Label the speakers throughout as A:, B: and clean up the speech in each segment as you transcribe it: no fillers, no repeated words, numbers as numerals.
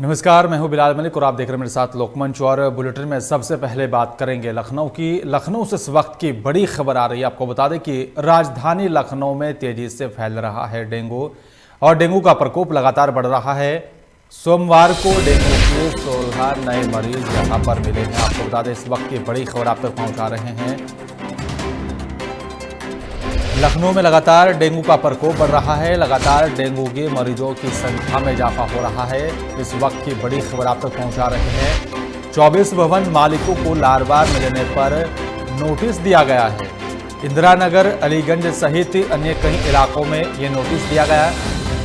A: नमस्कार, मैं हूं बिलाल मलिक और आप देख रहे हैं मेरे साथ लोकमंच। और बुलेटिन में सबसे पहले बात करेंगे लखनऊ की। लखनऊ से इस वक्त की बड़ी खबर आ रही है। आपको बता दें कि राजधानी लखनऊ में तेजी से फैल रहा है डेंगू और डेंगू का प्रकोप लगातार बढ़ रहा है। सोमवार को डेंगू के 16 नए मरीज यहां पर मिले हैं। आपको बता दें इस वक्त की बड़ी खबर आप तक पहुंचा रहे हैं। लखनऊ में लगातार डेंगू का प्रकोप बढ़ रहा है। लगातार डेंगू के मरीजों की संख्या में इजाफा हो रहा है। इस वक्त की बड़ी खबर आप तक पहुंचा रहे हैं। 24 भवन मालिकों को लार्वा मिलने पर नोटिस दिया गया है। इंदिरा नगर, अलीगंज सहित अन्य कई इलाकों में ये नोटिस दिया गया।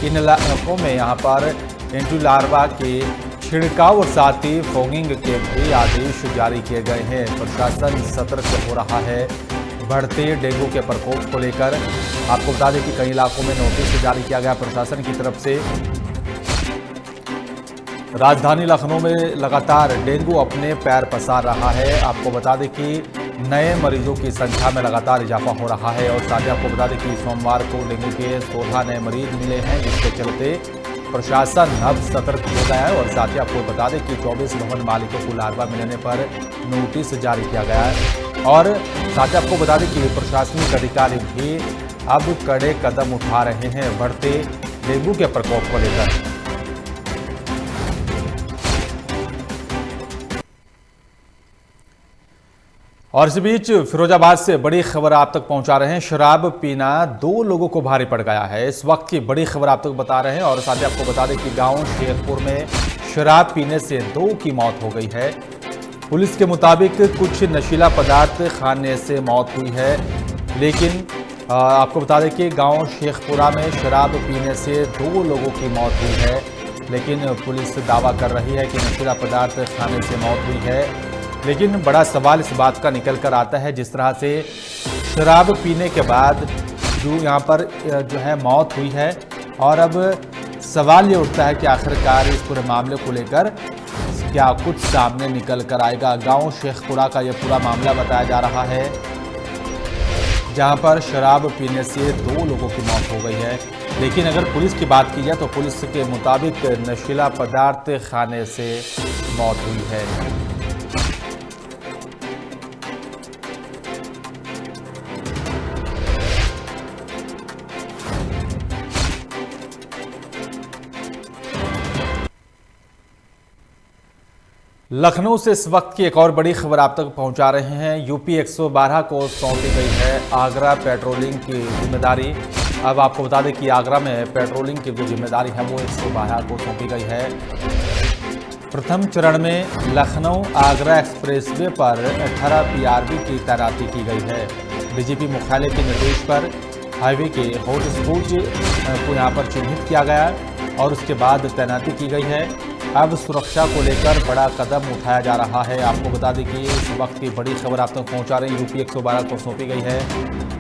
A: इन इलाकों में यहाँ पर एंटी लार्वा के छिड़काव और साथ ही फॉगिंग के भी आदेश जारी किए गए हैं। प्रशासन सतर्क हो रहा है बढ़ते डेंगू के प्रकोप को लेकर। आपको बता दें कि कई इलाकों में नोटिस जारी किया गया प्रशासन की तरफ से। राजधानी लखनऊ में लगातार डेंगू अपने पैर पसार रहा है। आपको बता दें कि नए मरीजों की संख्या में लगातार इजाफा हो रहा है और साथ ही आपको बता दें कि सोमवार को डेंगू के 16 नए मरीज मिले हैं, जिसके चलते प्रशासन अब सतर्क हो गया है। और साथ ही आपको बता दें कि 24 भवन मालिकों को लार्वा मिलने पर नोटिस जारी किया गया है। और साथ ही आपको बता दें कि प्रशासनिक अधिकारी भी अब कड़े कदम उठा रहे हैं बढ़ते डेंगू के प्रकोप को लेकर। और इस बीच फिरोजाबाद से बड़ी खबर आप तक पहुंचा रहे हैं। शराब पीना 2 लोगों को भारी पड़ गया है। इस वक्त की बड़ी खबर आप तक बता रहे हैं। और साथ ही आपको बता दें कि गांव शेखपुर में शराब पीने से 2 की मौत हो गई है। पुलिस के मुताबिक कुछ नशीला पदार्थ खाने से मौत हुई है। लेकिन आपको बता दें कि गांव शेखपुरा में शराब पीने से 2 लोगों की मौत हुई है। लेकिन पुलिस दावा कर रही है कि नशीला पदार्थ खाने से मौत हुई है। लेकिन बड़ा सवाल इस बात का निकल कर आता है, जिस तरह से शराब पीने के बाद जो यहाँ पर जो है मौत हुई है। और अब सवाल ये उठता है कि आखिरकार इस पूरे मामले को लेकर क्या कुछ सामने निकल कर आएगा। गांव शेखपुरा का यह पूरा मामला बताया जा रहा है, जहां पर शराब पीने से 2 लोगों की मौत हो गई है। लेकिन अगर पुलिस की बात की जाए तो पुलिस के मुताबिक नशीला पदार्थ खाने से मौत हुई है। लखनऊ से इस वक्त की एक और बड़ी खबर आप तक पहुंचा रहे हैं। यूपी 112 को सौंपी गई है आगरा पेट्रोलिंग की जिम्मेदारी। अब आपको बता दें कि आगरा में पेट्रोलिंग की जो जिम्मेदारी है वो 112 को सौंपी गई है। प्रथम चरण में लखनऊ आगरा एक्सप्रेसवे पर 18 पीआरबी की तैनाती की गई है। डीजीपी मुख्यालय के निर्देश पर हाईवे के हॉटस्पॉट को यहाँ पर चिन्हित किया गया और उसके बाद तैनाती की गई है। अब सुरक्षा को लेकर बड़ा कदम उठाया जा रहा है। आपको बता दें कि इस वक्त की बड़ी खबर आप तक पहुंचा रही यूपी 112 को सौंपी गई है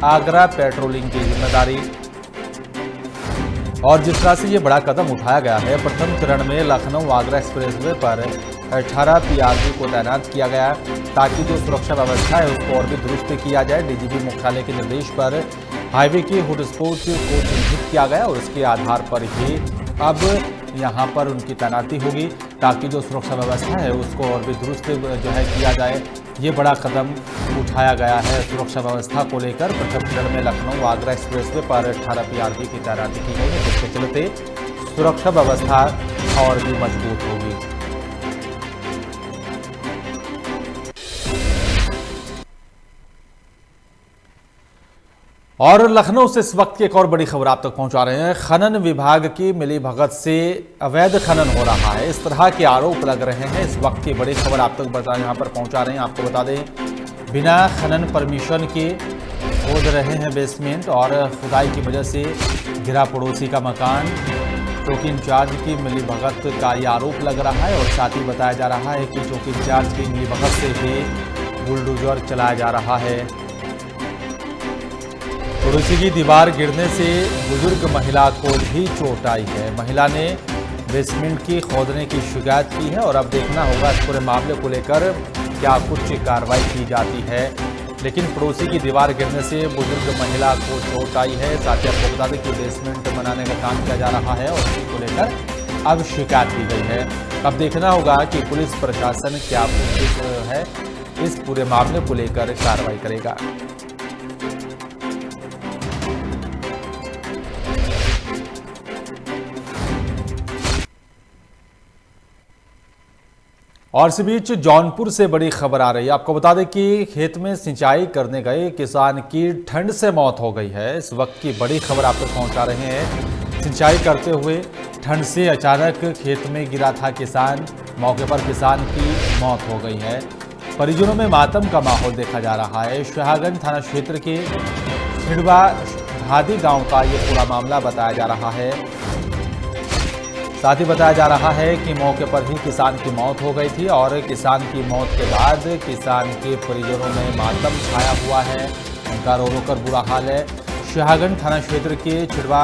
A: आगरा पेट्रोलिंग की जिम्मेदारी। और जिस तरह से ये बड़ा कदम उठाया गया है, प्रथम चरण में लखनऊ आगरा एक्सप्रेसवे पर 18 पीआरबी को तैनात किया गया ताकि जो सुरक्षा व्यवस्था है उसको और भी दुरुस्त किया जाए। डीजीपी मुख्यालय के निर्देश पर हाईवे के हॉटस्पॉट को चिन्हित किया गया और उसके आधार पर ही अब यहाँ पर उनकी तैनाती होगी ताकि जो सुरक्षा व्यवस्था है उसको और भी दुरुस्त जो है किया जाए। ये बड़ा कदम उठाया गया है सुरक्षा व्यवस्था को लेकर। प्रथम चरण में लखनऊ आगरा एक्सप्रेसवे पर 18 पीआरबी की तैनाती की गई है, जिसके चलते सुरक्षा व्यवस्था और भी मजबूत होगी। और लखनऊ से इस वक्त की एक और बड़ी खबर आप तक पहुंचा रहे हैं। खनन विभाग की मिलीभगत से अवैध खनन हो रहा है, इस तरह के आरोप लग रहे हैं। इस वक्त की बड़ी खबर आप तक यहाँ पर पहुंचा रहे हैं। आपको बता दें बिना खनन परमिशन के खोद रहे हैं बेसमेंट और खुदाई की वजह से गिरा पड़ोसी का मकान। चौकी इंचार्ज की मिलीभगत का ये आरोप लग रहा है और साथ ही बताया जा रहा है कि चौकी इंचार्ज की मिलीभगत से भी बुलडोजर चलाया जा रहा है। पड़ोसी की दीवार गिरने से बुजुर्ग महिला को भी चोट आई है। महिला ने बेसमेंट की खोदने की शिकायत की है और अब देखना होगा इस पूरे मामले को लेकर क्या कुछ कार्रवाई की जाती है। लेकिन पड़ोसी की दीवार गिरने से बुजुर्ग महिला को चोट आई है। साथ ही आपको बता दें कि बेसमेंट बनाने का काम किया जा रहा है और इसी को लेकर अब शिकायत की गई है। अब देखना होगा कि पुलिस प्रशासन क्या कुछ है इस पूरे मामले को लेकर कार्रवाई करेगा। और इस बीच जौनपुर से बड़ी खबर आ रही है। आपको बता दें कि खेत में सिंचाई करने गए किसान की ठंड से मौत हो गई है। इस वक्त की बड़ी खबर आप तक पहुंचा रहे हैं। सिंचाई करते हुए ठंड से अचानक खेत में गिरा था किसान, मौके पर किसान की मौत हो गई है। परिजनों में मातम का माहौल देखा जा रहा है। शाहगंज थाना क्षेत्र के छिड़वा भादी गांव का ये पूरा मामला बताया जा रहा है। साथ ही बताया जा रहा है कि मौके पर ही किसान की मौत हो गई थी और किसान की मौत के बाद किसान के परिजनों में मातम छाया हुआ है। उनका रो रो कर बुरा हाल है। शाहगंज थाना क्षेत्र के छिड़वा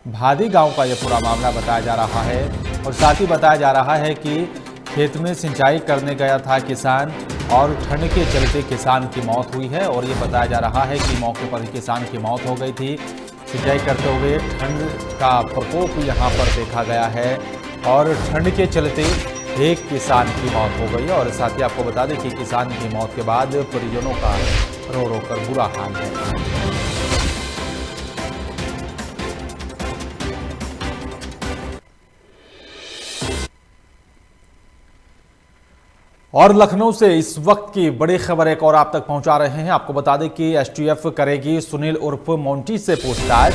A: भादी गांव का यह पूरा मामला बताया जा रहा है और साथ ही बताया जा रहा है कि खेत में सिंचाई करने गया था किसान और ठंड के चलते किसान की मौत हुई है। और ये बताया जा रहा है कि मौके पर ही किसान की मौत हो गई थी। सिंचाई करते हुए ठंड का प्रकोप यहाँ पर देखा गया है और ठंड के चलते एक किसान की मौत हो गई। और साथ ही आपको बता दें कि किसान की मौत के बाद परिजनों का रो रो कर बुरा हाल है। और लखनऊ से इस वक्त की बड़ी खबर एक और आप तक पहुंचा रहे हैं। आपको बता दें कि एसटीएफ करेगी सुनील उर्फ मोंटी से पूछताछ।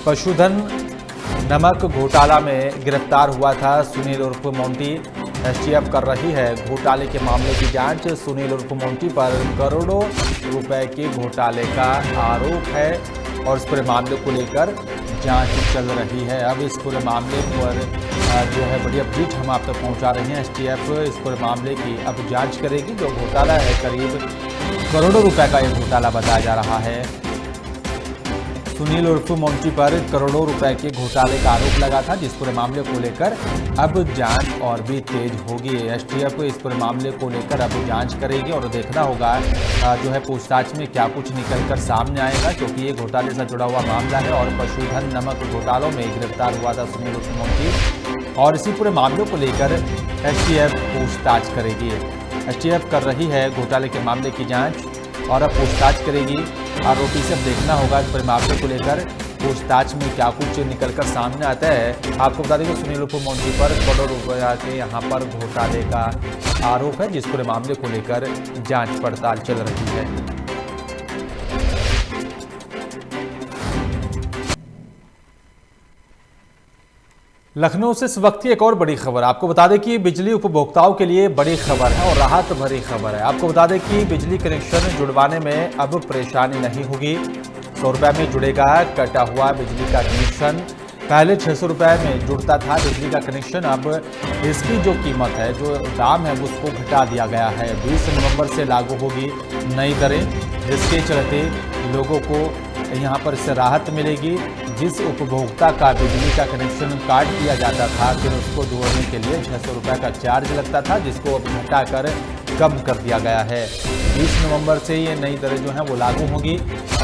A: पशुधन नमक घोटाला में गिरफ्तार हुआ था सुनील उर्फ मोंटी। एसटीएफ कर रही है घोटाले के मामले की जांच। सुनील उर्फ मोंटी पर करोड़ों रुपए के घोटाले का आरोप है और इस पूरे मामले को लेकर जांच चल रही है। अब इस पूरे मामले पर जो है बड़ी अपडेट हम आप तक पहुंचा रहे हैं। एसटीएफ इस पूरे मामले की अब जांच करेगी। जो घोटाला है करीब करोड़ों रुपए का यह घोटाला बताया जा रहा है। सुनील उर्फ मोंटी पर करोड़ों रुपए के घोटाले का आरोप लगा था, जिस पूरे मामले को लेकर अब जांच और भी तेज होगी। एसटीएफ इस पूरे मामले को लेकर अब जांच करेगी और देखना होगा जो है पूछताछ में क्या कुछ निकलकर सामने आएगा, क्योंकि ये घोटाले से जुड़ा हुआ मामला है और पशुधन नमक घोटालों में गिरफ्तार हुआ था सुनील उर्फ मोंटी और इसी पूरे मामले को लेकर एसटीएफ पूछताछ करेगी। एसटीएफ कर रही है घोटाले के मामले की जाँच और अब पूछताछ करेगी। आरोपी से अब देखना होगा इस मामले को लेकर पूछताछ में क्या कुछ निकलकर सामने आता है। आपको बता दें कि सुनील उर्फ मोंटी पर करोड़ों रुपया के यहाँ पर घोटाले का आरोप है, जिस पूरे मामले को लेकर जांच पड़ताल चल रही है। लखनऊ से इस वक्त की एक और बड़ी खबर। आपको बता दें कि बिजली उपभोक्ताओं के लिए बड़ी खबर है और राहत भरी खबर है। आपको बता दें कि बिजली कनेक्शन जुड़वाने में अब परेशानी नहीं होगी। 100 रुपये में जुड़ेगा कटा हुआ बिजली का कनेक्शन। पहले 600 रुपये में जुड़ता था बिजली का कनेक्शन, अब इसकी जो कीमत है, जो दाम है, उसको घटा दिया गया है। 20 नवंबर से लागू होगी नई दरें, जिसके चलते लोगों को यहाँ पर इससे राहत मिलेगी। जिस उपभोक्ता का बिजली का कनेक्शन काट दिया जाता था, फिर उसको जोड़ने के लिए 600 रुपये का चार्ज लगता था, जिसको अब घटाकर कम कर दिया गया है। 20 नवंबर से ये नई दरें जो हैं वो लागू होगी।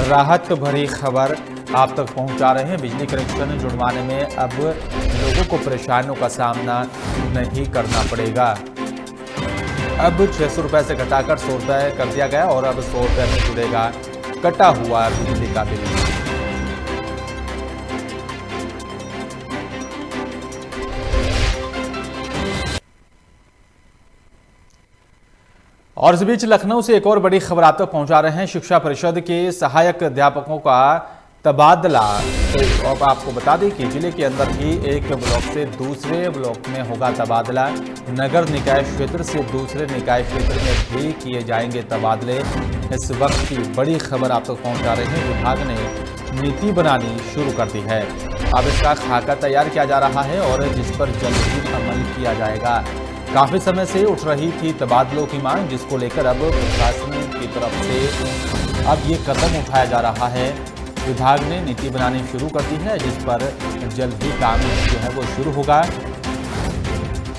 A: राहत भरी खबर आप तक पहुंचा रहे हैं। बिजली कनेक्शन जुड़वाने में अब लोगों को परेशानियों का सामना नहीं करना पड़ेगा। अब 600 रुपये से घटाकर 100 रुपये कर दिया गया और अब 100 रुपये में जुड़ेगा कटा हुआ बिजली का बिल। और इस बीच लखनऊ से एक और बड़ी खबर आप तक पहुंचा रहे हैं। शिक्षा परिषद के सहायक अध्यापकों का तबादला। तो अब आपको बता दें कि जिले के अंदर ही एक ब्लॉक से दूसरे ब्लॉक में होगा तबादला। नगर निकाय क्षेत्र से दूसरे निकाय क्षेत्र में भी किए जाएंगे तबादले। इस वक्त की बड़ी खबर आप तक पहुंचा रहे हैं। विभाग ने नीति बनानी शुरू कर दी है। अब इसका खाका तैयार किया जा रहा है और जिस पर जल्द ही अमल किया जाएगा। काफी समय से उठ रही थी तबादलों की मांग, जिसको लेकर अब प्रशासन की तरफ से अब ये कदम उठाया जा रहा है। विभाग ने नीति बनानी शुरू कर दी है, जिस पर जल्द ही काम जो है वो शुरू होगा।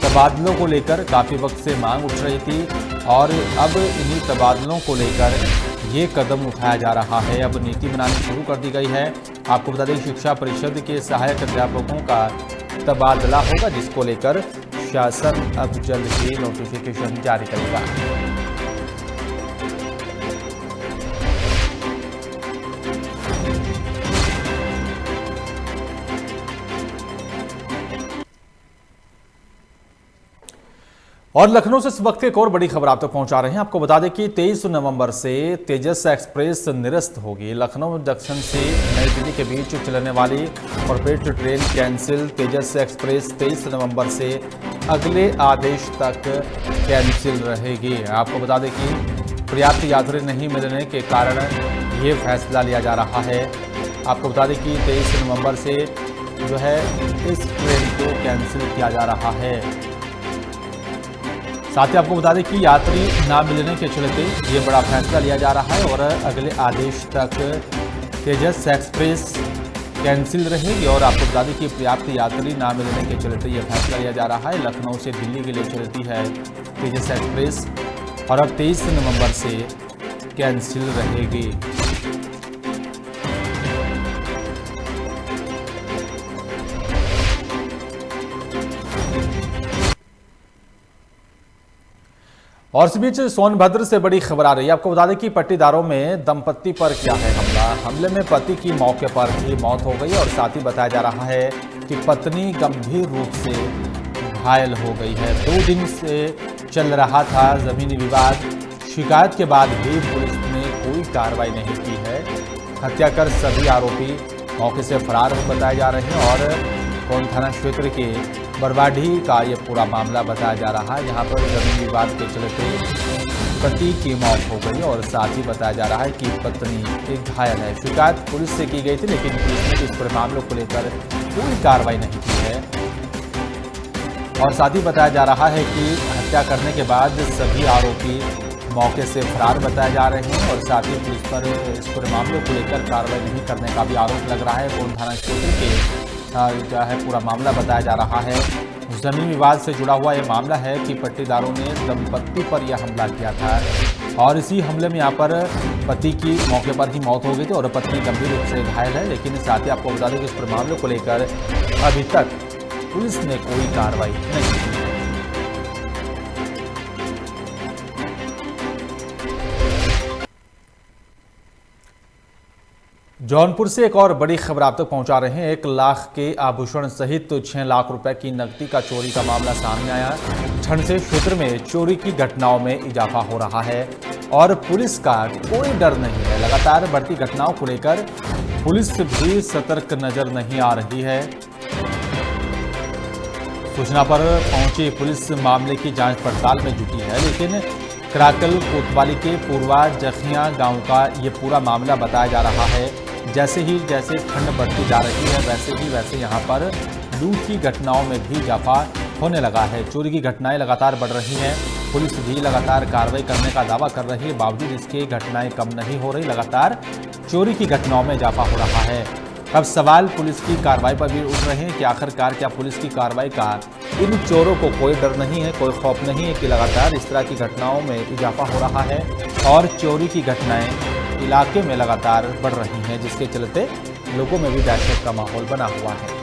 A: तबादलों को लेकर काफी वक्त से मांग उठ रही थी और अब इन्हीं तबादलों को लेकर ये कदम उठाया जा रहा है। अब नीति बनानी शुरू कर दी गई है। आपको बता दें शिक्षा परिषद के सहायक अध्यापकों का तबादला होगा, जिसको लेकर शासन अब जल्द ही नोटिफिकेशन जारी करेगा। और लखनऊ से इस वक्त एक और बड़ी खबर आप तक पहुंचा रहे हैं। आपको बता दें कि 23 नवंबर से तेजस एक्सप्रेस निरस्त होगी। लखनऊ जंक्शन से नई दिल्ली के बीच चलने वाली कॉर्पोरेट ट्रेन कैंसिल। तेजस एक्सप्रेस 23 नवंबर से अगले आदेश तक कैंसिल रहेगी। आपको बता दें कि पर्याप्त यात्री नहीं मिलने के कारण ये फैसला लिया जा रहा है। आपको बता दें कि 23 नवंबर से जो है इस ट्रेन को कैंसिल किया जा रहा है। साथ ही आपको बता दें कि यात्री ना मिलने के चलते ये बड़ा फैसला लिया जा रहा है और अगले आदेश तक तेजस एक्सप्रेस कैंसिल रहेगी। और आपको बता दें कि पर्याप्त यात्री ना मिलने के चलते ये फैसला लिया जा रहा है। लखनऊ से दिल्ली के लिए चलती है तेजस एक्सप्रेस और अब 23 नवंबर से कैंसिल रहेगी। और इस बीच सोनभद्र से बड़ी खबर आ रही है। आपको बता दें कि पट्टीदारों में दंपत्ति पर किया है हमला। हमले में पति की मौके पर ही मौत हो गई और साथ ही बताया जा रहा है कि पत्नी गंभीर रूप से घायल हो गई है। 2 दिन से चल रहा था जमीनी विवाद। शिकायत के बाद भी पुलिस ने कोई कार्रवाई नहीं की है। हत्या कर सभी आरोपी मौके से फरार बताए जा रहे हैं और कौन थाना क्षेत्र के बरवाडी का ये पूरा मामला बताया जा रहा है, जहां पर जमीन विवाद के चलते पति की मौत हो गई और साथ ही बताया जा रहा है कि पत्नी एक घायल है। शिकायत पुलिस से की गई थी, लेकिन पुलिस ने इस पूरे मामले को लेकर कोई कार्रवाई नहीं की है। और साथ ही बताया जा रहा है कि हत्या करने के बाद सभी आरोपी मौके से फरार बताए जा रहे हैं और साथ ही पुलिस पर इस पूरे मामले को लेकर कार्रवाई नहीं करने का भी आरोप लग रहा है। कौन थाना क्षेत्र के जो है पूरा मामला बताया जा रहा है। जमीन विवाद से जुड़ा हुआ यह मामला है कि पट्टीदारों ने दंपत्ति पर यह हमला किया था और इसी हमले में यहाँ पर पति की मौके पर ही मौत हो गई थी और पत्नी गंभीर रूप से घायल है। लेकिन साथ ही आपको बता दें कि इस पूरे मामले को लेकर अभी तक पुलिस ने कोई कार्रवाई नहीं की। जौनपुर से एक और बड़ी खबर आप तक पहुंचा रहे हैं। 1 लाख के आभूषण सहित 6 लाख रुपए की नकदी का चोरी का मामला सामने आया। छणसे क्षेत्र में चोरी की घटनाओं में इजाफा हो रहा है और पुलिस का कोई डर नहीं है। लगातार बढ़ती घटनाओं को लेकर पुलिस भी सतर्क नजर नहीं आ रही है। सूचना पर पहुंची पुलिस मामले की जांच पड़ताल में जुटी है, लेकिन कराकल कोतवाली के पूर्वा जखिया गांव का ये पूरा मामला बताया जा रहा है। जैसे ठंड बढ़ती जा रही है वैसे यहाँ पर लूट की घटनाओं में भी इजाफा होने लगा है। चोरी की घटनाएं लगातार बढ़ रही हैं। पुलिस भी लगातार कार्रवाई करने का दावा कर रही है, बावजूद इसके घटनाएं कम नहीं हो रही। लगातार चोरी की घटनाओं में इजाफा हो रहा है। अब सवाल पुलिस की कार्रवाई पर भी उठ रहे हैं कि आखिरकार क्या पुलिस की कार्रवाई का इन चोरों को कोई डर नहीं है, कोई खौफ नहीं है कि लगातार इस तरह की घटनाओं में इजाफा हो रहा है और चोरी की घटनाएं इलाके में लगातार बढ़ रही हैं, जिसके चलते लोगों में भी दहशत का माहौल बना हुआ है।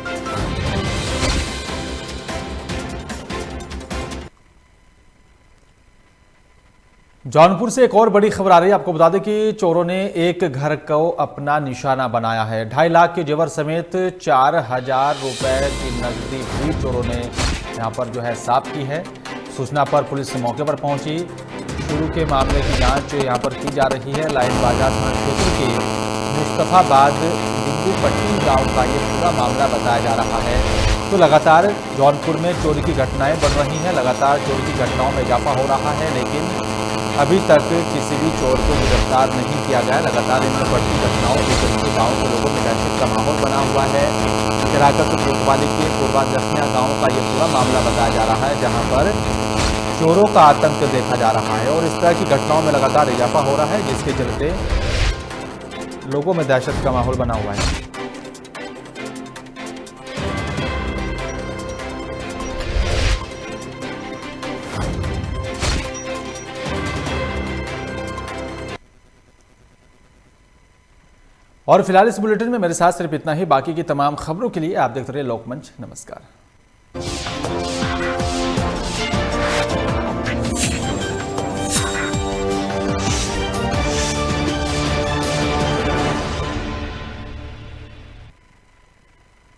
A: जौनपुर से एक और बड़ी खबर आ रही है। आपको बता दें कि चोरों ने एक घर को अपना निशाना बनाया है। 2.5 लाख के जेवर समेत 4,000 रुपए की नकदी भी चोरों ने यहां पर जो है साफ की है। सूचना पर पुलिस मौके पर पहुंची। शुरू के मामले की जांच यहां पर की जा रही है। लाइन बाजार थाना क्षेत्र के मुस्तफाबाद बिंदु पट्टी गांव का ये पूरा मामला बताया जा रहा है। तो लगातार जौनपुर में चोरी की घटनाएं बढ़ रही हैं, लगातार चोरी की घटनाओं में इजाफा हो रहा है, लेकिन अभी तक किसी भी चोर को गिरफ्तार नहीं किया गया। लगातार इन बढ़ती घटनाओं के चलते गाँव के लोगों में दहशत का माहौल बना हुआ है। कराकल कोतवाली के पूर्वा जखिया गाँव का ये पूरा मामला बताया जा रहा है, जहाँ पर चोरों का आतंक देखा जा रहा है और इस तरह की घटनाओं में लगातार इजाफा हो रहा है, जिसके चलते लोगों में दहशत का माहौल बना हुआ है। और फिलहाल इस बुलेटिन में मेरे साथ सिर्फ इतना ही। बाकी की तमाम खबरों के लिए आप देखते रहिए लोकमंच। नमस्कार।